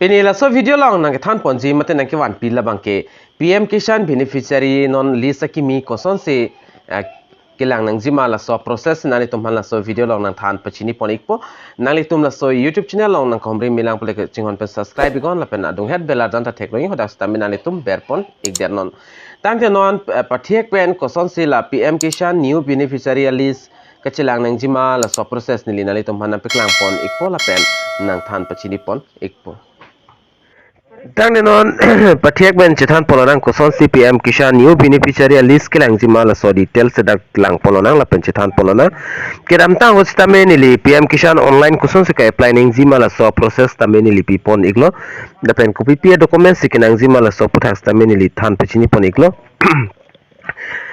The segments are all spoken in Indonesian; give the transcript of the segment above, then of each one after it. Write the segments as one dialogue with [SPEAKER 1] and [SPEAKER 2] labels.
[SPEAKER 1] Penila so video long nang than ponji mate nang ke wan pila bangke PM Kisan Beneficiary non list ki mi koson se kilang nang jima la so process nani tum la so video long nang than pachini ponik po nali tum la so YouTube channel long nang komri milang pole chingon pe subscribe gon la pen adung head bell jan ta theklo hoda stamina nali tum berpon igder non tang te non pathiek pen koson se la PM Kisan new beneficiary list kachilang nang jima la so process nali tum na piklang pon ikpo la pen nang than pachini pon ikpo tang non pathiek ben chithan polonang koson CPM Kisan new beneficiary list kelang jima la so details dak lang polonang la pen chithan polona kedam ta hostame ni PM Kisan online koson se ka apply ning jima la so process tameni li pipon iglo da pen copy p document sikinang jima la so puthas tameni li than pechini pon iglo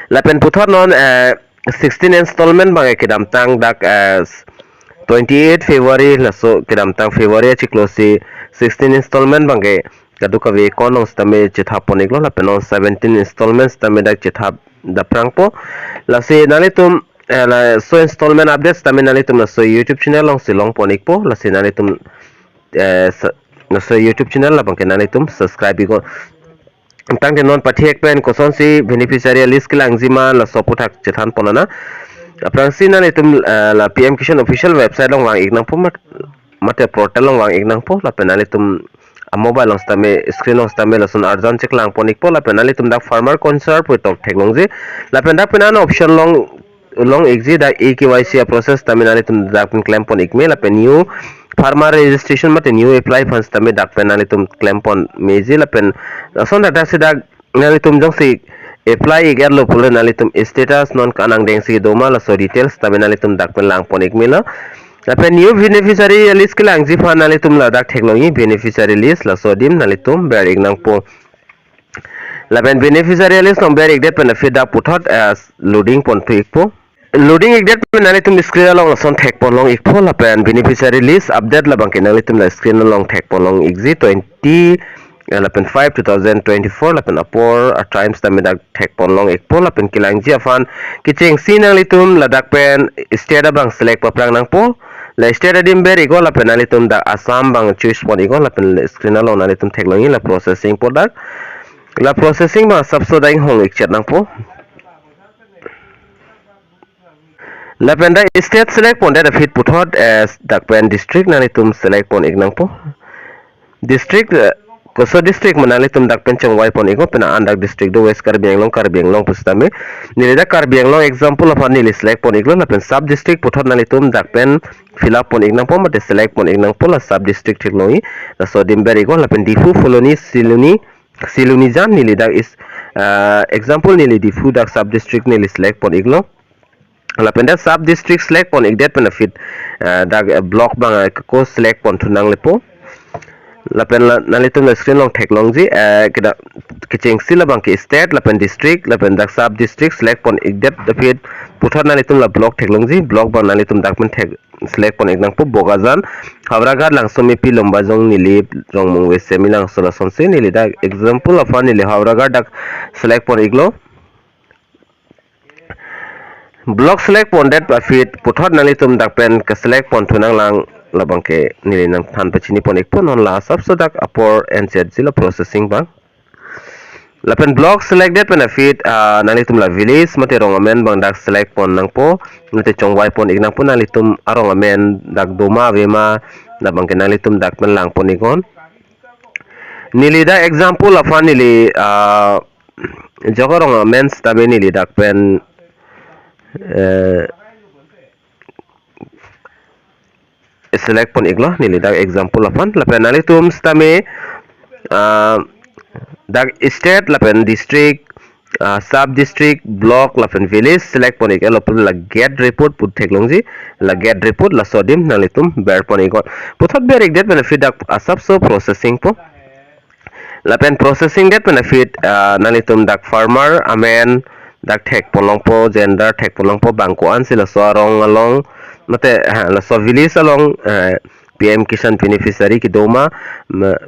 [SPEAKER 1] la pen puthor non 16 installment bang kedam tang dak 28 February la so kedam tang February chi close 16 installment bangke kadu kawe konong stame chitha poniglo la penon 17 installments tame dak chitha da prangpo la se nale tum la so installment updates tame nale tum la so YouTube channel long silong ponikpo la se nale tum na so YouTube channel la bangke nale tum subscribe go tang de non pathiek pen koson si beneficiary list kilang jima la so puthak chithan ponana aprang si nale tum la PM Kisan official website long wang ignang po mate portal long wang ignang po la penale tum mobile long stame screen long stame la sun arjan check lang ponik po la penale tum dak farmer concern po tok theklong je la pen dak penan option long exit dak KYC process taminale tum dak pen claim pon ikme la pen new farmer registration mate new apply funds tame dak penale tum claim pon meji la pen son data se dak nale tum jong si apply igar lo pule nale tum status non kanang deng si doma la so details taminale tum dak pen lang pon ikme la Lapen new beneficiary list kelang jifa nali tum ladak teknologi beneficiary list la sodim nali tum berik nang po. Lapen beneficiary list nom berik det pen fida puthot as loading pon tu ikpo. Loading ikdet pen nali tum screen long son tek pon long ikpo lapen beneficiary list update labang ke nali tum la screen long tek pon long exit 20 lapen 5 2024 lapen apor times tamidak tek pon long ikpo lapen kilang jiafan kicheng sinang litum ladak pen state bang select paprang nang po la state dim ber igol la penalitum da Assam bang choose pon igol la pen screen alone nalitum teknologi la processing product la processing ba sabso daing hong ikchat nang po la pen da state select pon da fit puthot as dak pen district nalitum select pon ignang po district koso district manalitum dak pen chang wai pon igol pen andak district do west Karbi Anglong pustame nilida Karbi Anglong example of nil select pon igol la pen sub district puthot nalitum dak pen fill up pon ignang po mate select pon ignang po la sub district teknologi la so dimber igol la pen difu foloni siluni jan nili dak is example nili difu dak sub district nili select pon iglo la pen da sub district select pon igdet pen fit dak block bang ko select pon tunang lepo la pen nalitum la screen long theklong ji kida kicheng sila bang ke state la pen district la pen dak sub district select pon igdet the fit puthor nalitum la block theklong ji block bang nalitum dak pen thek select pon ignang po bogajan habragar lang somi pi lomba jong nili jong mung we semilang sola sonse nili dak example of nili habragar dak select pon iglo block select pon that fit puthor nalitum dak pen ka select pon thunang lang labang ke nili nang than pachini pon ikpo non la sabso dak apor nz zila processing bang lapen block selected pen fit nalitum la village mate rongamen bang dak select pon nang po nate chongwai pon ignang po nalitum arongamen dak doma vema labang ke nalitum dak pen lang pon ikon nili da example afa nili jogorongamen stabe nili dak pen select pon iglo nili dak example apan lapen nalitum stame dak state lapen district sub district block lapen village select pon iglo pun la get report put theklongji la get report la sodim nalitum ber pon igol puthot ber igdet benefit dak asap so processing po lapen processing that benefit nalitum dak farmer amen dak thek polong po gender thek polong po bangko an sila so arong along mate la so village along PM Kisan beneficiary ki doma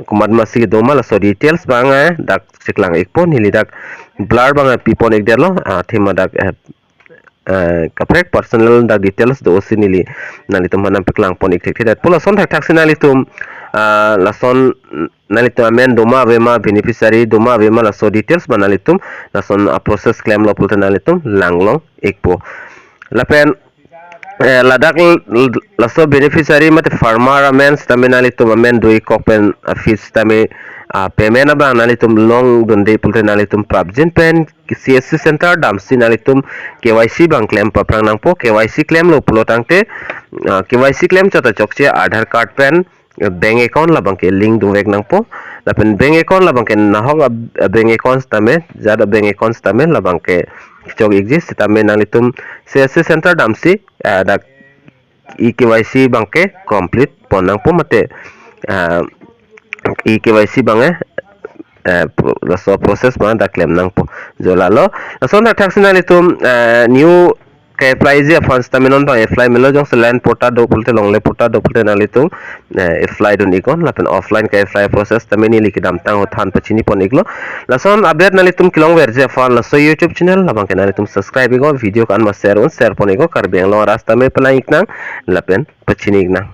[SPEAKER 1] kumad masi ki doma la so details bang dak siklang ikpo nili dak blur bang pipon ek derlo thema dak kaprek personal dak details do osinili nalitum manam piklang pon ik thek that pula son thak sinalitum lason nalitum amen doma vema beneficiary doma vema laso details manalitum lason process claim lo pulte nalitum langlong ekpo lapen ladak laso beneficiary mate farmer amens tame nalitum amen doi kopen fees tame payment abang nalitum long donde pulte nalitum prabjin pen CSC center damsi nalitum KYC bang claim paprang nangpo KYC claim lo pulotangte KYC claim chata chokche Aadhaar card pen bank account labang ke link duvek nangpo lapen bank account labang ke nahong bank account tame jada bank account tame labang ke chok exist tame nalitum CSC center damsi dak KYC bang ke complete pon nangpo mate KYC bang laso proses mana dak claim nangpo jolalo laso na taxina litum new ke apply je funds taminon to apply melo jong land porta do pulte long le porta do pulte nalitung apply don ikon lapen offline ke apply process tamini likidam tang than pachini pon iglo lason update nalitum kilong verje fan laso YouTube channel labang ke nalitum subscribe igo video kan ma share pon igo karbeng lo rasta me pala iknang lapen pachini iknang